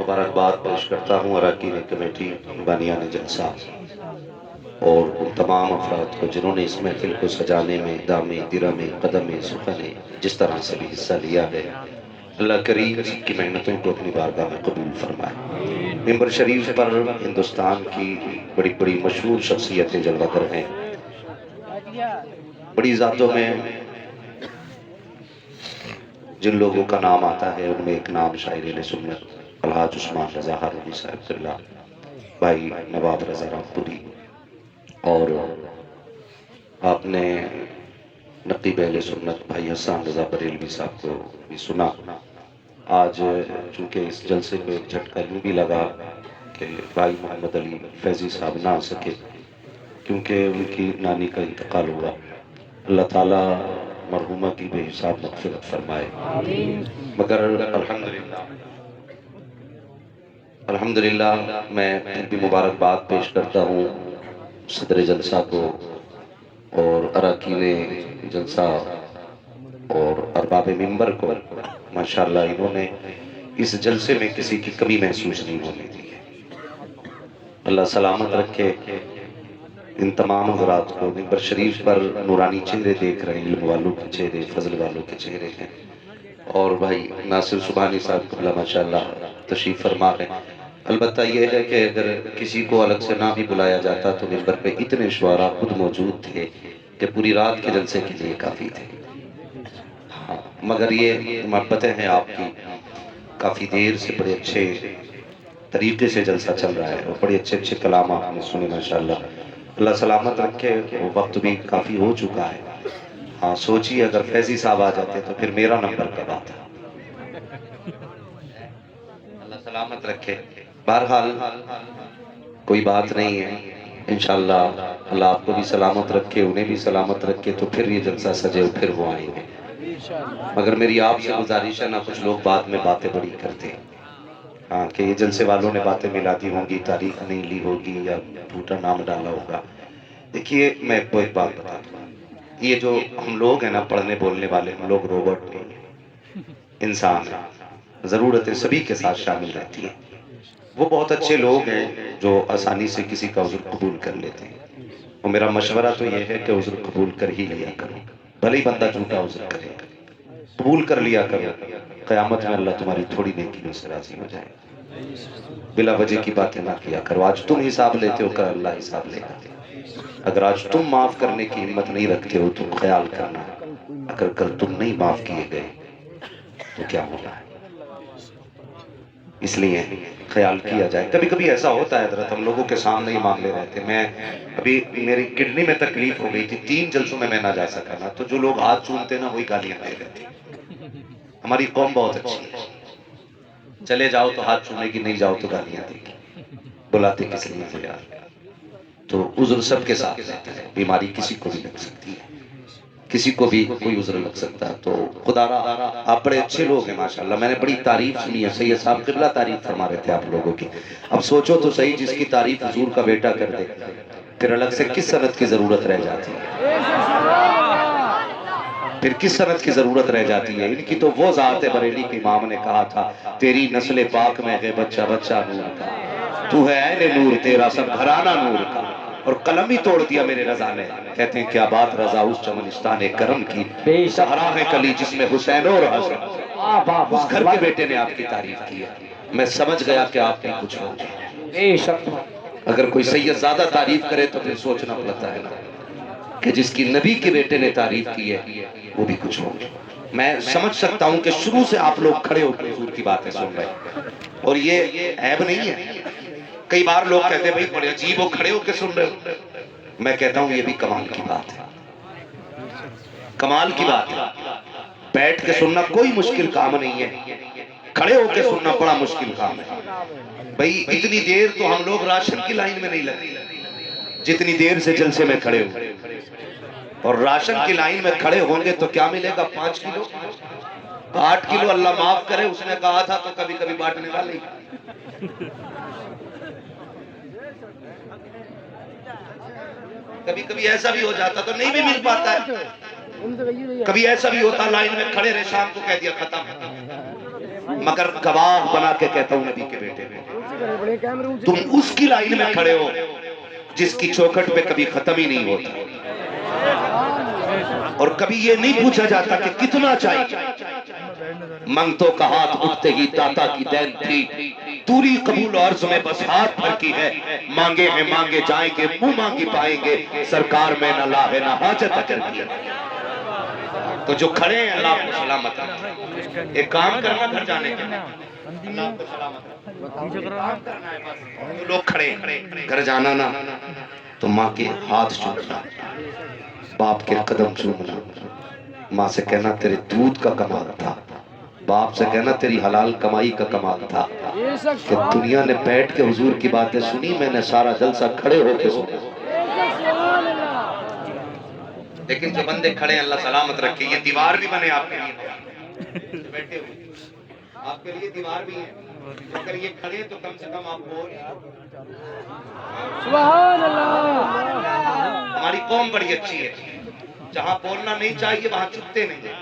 مبارکباد پیش کرتا ہوں اراکین کمیٹی بانیان جلسہ اور ان تمام افراد کو جنہوں نے اس محفل کو سجانے میں دامے درمے قدمے سخنے جس طرح سے بھی حصہ لیا ہے۔ اللہ کریم سب کی محنتوں کو اپنی بارگاہ میں قبول فرمائے۔ ممبر شریف پر ہندوستان کی بڑی بڑی مشہور شخصیتیں جلوہ گر ہیں۔ بڑی ذاتوں میں جن لوگوں کا نام آتا ہے ان میں ایک نام شاعر اہل سنت الحاج عثمان رضا ہارونی صاحب اللہ، بھائی نواب رضا رامپوری، اور آپ نے نقیب اہل سنت بھائی حسان رضا بریلوی صاحب کو بھی سنا۔ آج چونکہ اس جلسے میں ایک جھٹکا یوں بھی لگا کہ بھائی محمد علی فیضی صاحب نہ آ سکے کیونکہ ان کی نانی کا انتقال ہوا۔ اللہ تعالیٰ مرحومہ کی بے حساب مغفرت فرمائے۔ مگر الحمدللہ میں پھر بھی مبارکباد پیش کرتا ہوں صدر جلسہ کو اور اراکین جلسہ اور ارباب ممبر کو۔ ماشاءاللہ انہوں نے اس جلسے میں کسی کی کمی محسوس نہیں ہونے دی ہے۔ اللہ سلامت رکھے ان تمام حضرات کو۔ ممبر شریف پر نورانی چہرے دیکھ رہے ہیں، علم والوں کے چہرے، فضل والوں کے چہرے ہیں، اور بھائی ناصر سبحانی صاحب قبلہ ماشاءاللہ تشریف فرما ہیں۔ البتہ یہ ہے کہ اگر کسی کو الگ سے نہ بھی بلایا جاتا تو ممبر پہ اتنے شعراء خود موجود تھے کہ پوری رات کے جلسے کے لیے کافی تھے۔ ہاں مگر یہ محبتیں ہیں آپ کی، کافی دیر سے بڑے اچھے طریقے سے جلسہ چل رہا ہے اور بڑے اچھے اچھے کلام آپ نے سنے ماشاءاللہ۔ اللہ سلامت رکھے، وقت بھی کافی ہو چکا ہے۔ ہاں سوچیے اگر فیضی صاحب آ جاتے تو پھر میرا نمبر کب آتا۔ اللہ سلامت رکھے۔ بہرحال کوئی بات نہیں ہے، انشاءاللہ اللہ آپ کو بھی سلامت رکھے، انہیں بھی سلامت رکھے، تو پھر یہ جلسہ سجے اور پھر وہ آئیں گے۔ مگر میری آپ سے گزارش ہے نا، کچھ لوگ بعد میں باتیں بڑی کرتے ہیں، ہاں کہ یہ جلسے والوں نے باتیں ملا دی ہوں گی، تاریخ نہیں لی ہوگی یا جھوٹا نام ڈالا ہوگا۔ دیکھیے میں آپ کو ایک بات بتاتا ہوں، یہ جو ہم لوگ ہیں نا پڑھنے بولنے والے، ہم لوگ روبوٹ نہیں ہیں، انسان ہیں، ضرورتیں سبھی کے ساتھ شامل رہتی ہیں۔ وہ بہت اچھے لوگ ہیں جو آسانی سے کسی کا عذر قبول کر لیتے ہیں، اور میرا مشورہ تو یہ ہے کہ عذر قبول کر ہی لیا کرو، بھلے ہی بندہ جھوٹا عذر کرے، قبول کر لیا کرو، قیامت میں اللہ تمہاری تھوڑی نیکیوں سے راضی ہو جائے۔ بلا وجہ کی باتیں نہ کیا کرو، آج تم حساب لیتے ہو کل اللہ حساب لے گا۔ اگر آج تم معاف کرنے کی ہمت نہیں رکھتے ہو تو خیال کرنا، اگر کل تم نہیں معاف کیے گئے تو کیا ہوگا۔ اس لیے خیال کیا جائے۔ کبھی کبھی ایسا ہوتا ہے حضرت، ہم لوگوں کے سامنے ہی معاملے رہتے ہیں۔ میں ابھی میری کڈنی میں تکلیف ہو گئی تھی، 3 جلسوں میں نہ جا سکا نا، تو جو لوگ ہاتھ چومتے نا وہی گالیاں دے دیتے۔ ہماری قوم بہت اچھی ہے، چلے جاؤ تو ہاتھ چومے گی، نہیں جاؤ تو گالیاں دے گی، بلاتے کس لیے ہو یار۔ تو عذر سب کے ساتھ رہتا ہے، بیماری کسی کو بھی لگ سکتی ہے، کسی کو بھی کوئی عذر لگ سکتا ہے۔ تو خدا را آپ بڑے اچھے لوگ ہیں ماشاءاللہ، میں نے بڑی تعریف سنی ہے، سید صاحب قبلہ تعریف فرما رہے تھے آپ لوگوں کی۔ اب سوچو تو صحیح، جس کی تعریف حضور کا بیٹا کر دے پھر الگ سے کس سند کی ضرورت رہ جاتی ہے، پھر کس سند کی ضرورت رہ جاتی ہے۔ ان کی تو وہ ذات ہے، بریلی کے امام نے کہا تھا تیری نسل پاک میں ہے بچہ بچہ نور کا، تو ہے عین نور، تیرا سب گھرانہ نور کا۔ اور قلم ہی توڑ دیا میرے رضا نے، کہتے ہیں کیا بات رضا اس چمنستان کرم کی، سہرا ہے کلی جس میں حسین اور حسن، اس گھر کے بیٹے نے آپ کی تعریف کی ہے۔ میں سمجھ گیا کہ آپ بھی کچھ ہوں گے۔ اگر کوئی سید زیادہ تعریف کرے تو پھر سوچنا پڑتا ہے نا کہ جس کی نبی کے بیٹے نے تعریف کی ہے وہ بھی کچھ ہوں گے۔ میں سمجھ سکتا ہوں کہ شروع سے آپ لوگ کھڑے ہو کے حضور کی باتیں سن رہے ہیں، اور یہ عیب نہیں ہے۔ کئی بار لوگ کہتے ہیں بھئی بڑے عجیب ہو، کھڑے ہو کے سن رہے ہو، میں کہتا ہوں یہ بھی کمال کی بات ہے، کمال کی بات ہے۔ بیٹھ کے سننا کوئی مشکل کام نہیں ہے، کھڑے ہو کے سننا بڑا مشکل کام ہے۔ بھئی اتنی دیر تو ہم لوگ راشن کی لائن میں نہیں لگے جتنی دیر سے جلسے میں کھڑے ہو، اور راشن کی لائن میں کھڑے ہوں گے تو کیا ملے گا؟ 5 کلو 8 کلو، اللہ معاف کرے، اس نے کہا تھا تو کبھی کبھی بانٹنے والے ہی۔ کبھی کبھی ایسا بھی ہو جاتا تو نہیں بھی مل پاتا ہے، کبھی ایسا بھی ہوتا لائن میں کھڑے رہے، شام کو کہہ دیا ختم، مگر گواہ بنا کے کہتا ہوں نبی کے بیٹے کو، تم اس کی لائن میں کھڑے ہو جس کی چوکھٹ پہ کبھی ختم ہی نہیں ہوتا، اور کبھی یہ نہیں پوچھا جاتا کہ کتنا چاہیے۔ منگتوں کا ہاتھ اٹھتے ہی داتا کی دین تھی، توری قبول و عرض میں بس ہاتھ بھر کی ہے، مانگے ہیں مانگے جائیں گے، منہ مانگی پائیں گے، سرکار میں نہ لاہ نہ حاجت اگر کی۔ تو جو کھڑے ہیں اللہ کو سلامت رکھے، ایک کام کرنا گھر جانے کے اللہ کو سلامت رکھے، کام کرنا ہے بس۔ جو لوگ کھڑے گھر جانا نا تو ماں کے ہاتھ چومنا، باپ کے قدم چومنا، ماں سے کہنا تیرے دودھ کا کمال تھا، باپ سے کہنا تیری حلال کمائی کا کمال تھا کہ دنیا نے بیٹھ کے حضور کی باتیں سنی، میں نے سارا جلسہ کھڑے ہو کے سنا۔ لیکن جو بندے کھڑے ہیں اللہ سلامت رکھے، یہ دیوار بھی بنے آپ کے لیے، بیٹھے ہوئے آپ کے لیے دیوار بھی ہے، اگر یہ کھڑے تو کم سے کم آپ بول۔ سبحان اللہ۔ ہماری قوم بڑی اچھی ہے، جہاں بولنا نہیں چاہیے وہاں چپتے نہیں ہیں،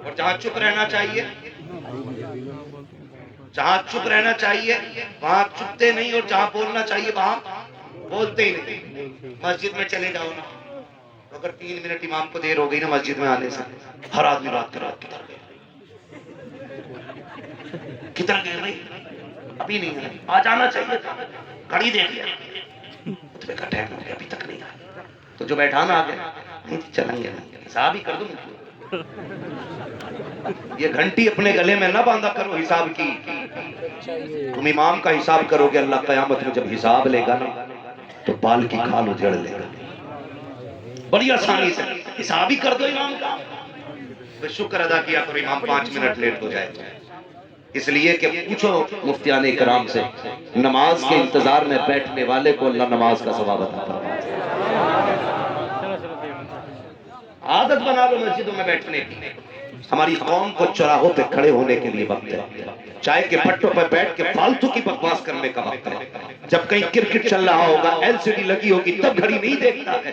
اور جہاں چپ رہنا چاہیے، جہاں چپ رہنا چاہیے وہاں چپتے نہیں، اور جہاں بولنا چاہیے وہاں بولتے ہی نہیں۔ مسجد میں چلے جاؤ نا، اگر 3 منٹ امام کو دیر ہو گئی نا مسجد میں آنے سے، ہر آدمی رات کدھر گئے، کدھر گئے بھائی، ابھی نہیں ہے، آ جانا چاہیے تھا، گھڑی دیکھ لیا، خطبے کا ٹائم ہو گیا ابھی تک نہیں آیا، تو جو بیٹھانا آ گیا نہیں چلیں گے، حساب ہی کر دوں مجھے، یہ گھنٹی اپنے گلے میں نہ باندھا کرو حساب کی، تم امام کا حساب کرو گے، اللہ قیامت میں جب حساب لے گا نا تو بال کی کھال اجڑ لے گا، بڑی آسانی سے حساب ہی کر دو امام کا، تو شکر ادا کیا کرو امام 5 منٹ لیٹ ہو جائے، اس لیے کہ پوچھو مفتیان کرام سے، نماز کے انتظار میں بیٹھنے والے کو اللہ نماز کا ثواب عطا فرمائے۔ عادت بنا لو مسجدوں میں بیٹھنے کی، ہماری قوم کو چوراہوں پہ کھڑے ہونے کے لیے وقت ہے، چائے کے پٹوں پہ بیٹھ کے فالتو کی بکواس کرنے کا وقت ہے، جب کہیں کرکٹ چل رہا ہوگا LCD لگی ہوگی تب گھڑی نہیں دیکھتا ہے،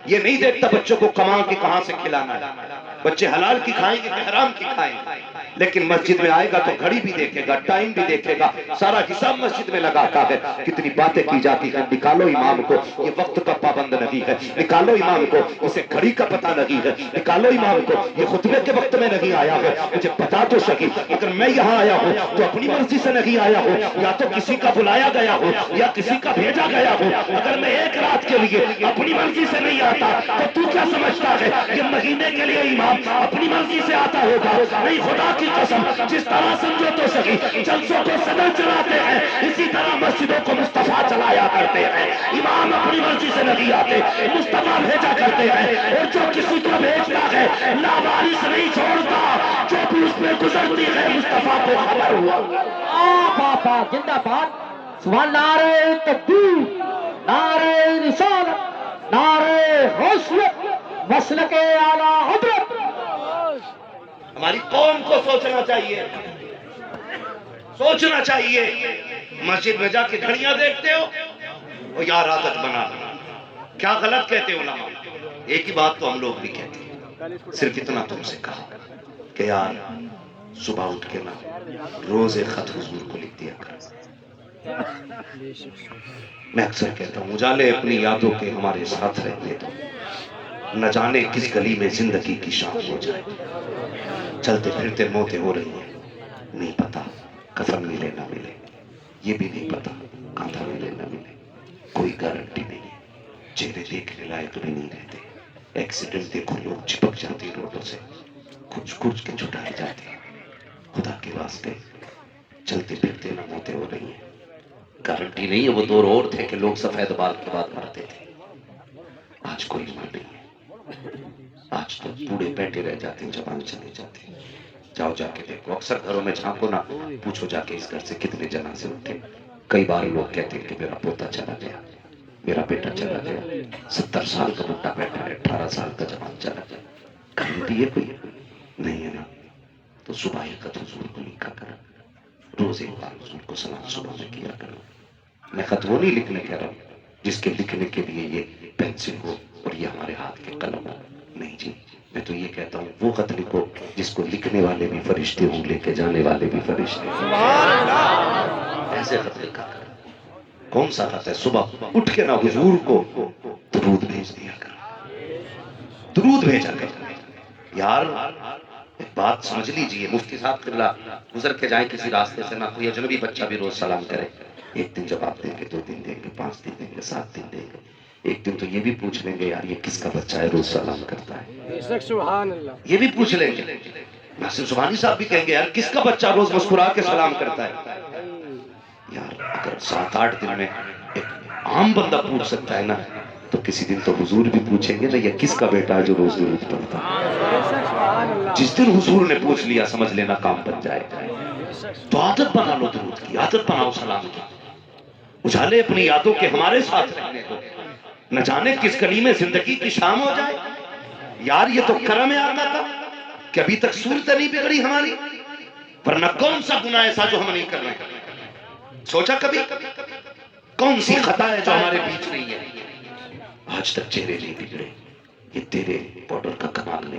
یہ نہیں دیکھتا بچوں کو کما کے کہاں سے کھلانا ہے، بچے حلال کی کھائیں گے کہ حرام کی کھائیں گے، لیکن مسجد میں آئے گا تو گھڑی بھی دیکھے گا، ٹائم بھی دیکھے گا، سارا حساب مسجد میں لگاتا ہے، کتنی باتیں کی جاتی ہیں، نکالو امام کو یہ وقت کا پابند نہیں ہے، نکالو امام کو اسے گھڑی کا پتہ نہیں ہے، نکالو امام کو یہ خطبے کے وقت میں نہیں آیا ہے، مجھے بتا تو سکی، اگر میں یہاں آیا ہوں تو اپنی مرضی سے نہیں آیا ہوں، یا تو کسی کا بلایا گیا ہوں یا کسی کا بھیجا گیا ہوں، اگر میں ایک رات کے لیے اپنی مرضی سے نہیں آتا تو کیا سمجھتا ہے کہ مہینے کے لیے امام اپنی مرضی سے آتا ہوگا؟ نہیں، خدا کی قسم، جس طرح سمجھو تو صحیح جلسوں کو صدر چلاتے ہیں اسی طرح مسجدوں کو مصطفیٰ چلایا کرتے ہیں، امام اپنی مرضی سے نہیں آتے، مصطفیٰ بھیجا کرتے ہیں، اور جو کسی کو بھیجتا ہے لاوارث نہیں چھوڑتا، جو بھی اس میں گزرتی ہے مصطفیٰ کو خبر ہوا۔ باپا زندہ باد، سبحان نعرہ تکبیر، نعرہ رسالت، نعرہ حیثیت، مسلک اعلیٰ حضرت۔ ہماری قوم کو سوچنا چاہیے، سوچنا چاہیے، مسجد میں جا کے گھڑیاں دیکھتے ہو وہ یار عادت بنا، کیا غلط کہتے ہو علماء، ایک ہی بات تو ہم لوگ بھی کہتے ہیں، صرف اتنا تم سے کہا کہ یار صبح اٹھ کے نا روز ایک خط حضور کو لکھ دیا کر۔ میں اکثر کہتا ہوں اجالے اپنی یادوں کے ہمارے ساتھ رہنے دو، نہ جانے کس گلی میں زندگی کی شام ہو جائے، چلتے پھرتے موتیں ہو رہی ہیں، نہیں پتا کفن ملے نہ ملے، یہ بھی نہیں پتا کاندھا ملے نہ ملے، کوئی گارنٹی نہیں ہے، چہرے دیکھنے لائق بھی نہیں رہتے، ایکسیڈنٹ دیکھو لوگ چپک جاتے ہیں روڈوں سے، کچھ کچھ کے چھٹائے جاتے ہیں، خدا کے واسطے چلتے پھرتے نہ موتیں ہو رہی ہیں، گارنٹی نہیں ہے، وہ دور اور تھے کہ لوگ سفید بال کے بعد مرتے تھے، آج کوئی عمر نہیں ہے، آج تو بوڑھے بیٹھے رہ جاتے ہیں، جوان چلے جاتے ہیں، جاؤ جا کے دیکھو، اکثر گھروں میں جھانکو نا، پوچھو جا کے اس گھر سے کتنے جنازے اٹھے، کئی بار لوگ کہتے ہیں کہ میرا پوتا چلا گیا، میرا بیٹا چلا گیا، 70 سال کا بڈھا بیٹھا ہے، 18 سال کا جوان چلا گیا، گارنٹی ہے کوئی نہیں ہے نا، تو صبح ایک خط حضور کو لکھا کرا، روز ایک بار حضور کو سلام صبح میں کیا کرو، میں خط وہ نہیں لکھنے کہہ رہا ہوں جس کے لکھنے کے لیے یہ پینسل ہو اور یہ ہمارے ہاتھ کے قلم ہو، نہیں جی، میں تو یہ کہتا ہوں وہ خط لکھو جس کو لکھنے والے بھی فرشتے ہوں، لے کے جانے والے بھی فرشتے ہوں۔ ایسے خط لکھا کر۔ کون سا خط ہے؟ صبح اٹھ کے نہ حضور کو درود بھیج دیا کر، درود بھیجا کر۔ یار ایک بات سمجھ لیجئے، مفتی صاحب قبلہ گزر کے جائیں کسی راستے سے، نہ کوئی اجنبی بچہ بھی روز سلام کرے، ایک دن جواب دیں گے، 2 دن دیں گے، 5 دن دیں گے، 7 دن دیں گے، ایک دن تو یہ بھی پوچھ لیں گے یار یہ کس کا بچہ ہے روز سلام کرتا ہے، سبحان اللہ، یہ بھی پوچھ لیں گے۔ ناصر زبانی صاحب بھی کہیں گے یار کس کا بچہ روز مسکرا کے سلام کرتا ہے۔ یار اگر 7-8 دن میں ایک عام بندہ پوچھ سکتا ہے نا، تو کسی دن تو حضور بھی پوچھیں گے نا یہ کس کا بیٹا ہے جو روز درود پڑھتا ہے۔ جس دن حضور نے پوچھ لیا سمجھ لینا کام بن جائے گا۔ تو عادت بنا لو درود کی، عادت بناؤ سلام کی، اجالے اپنی یادوں کے ہمارے ساتھ رہنے کو، نہ جانے کس گلی میں زندگی کی شام ہو جائے۔ یار یہ تو کرم آتا تھا کہ ابھی تک صورت نہیں بگڑی ہماری، ورنہ کون سا گناہ ایسا جو ہم نہیں کر رہے ہیں؟ سوچا کبھی کون سی خطا ہے جو ہمارے بیچ نہیں ہے؟ آج تک چہرے نہیں بگڑے، یہ تیرے پاؤڈر کا کمال نہیں۔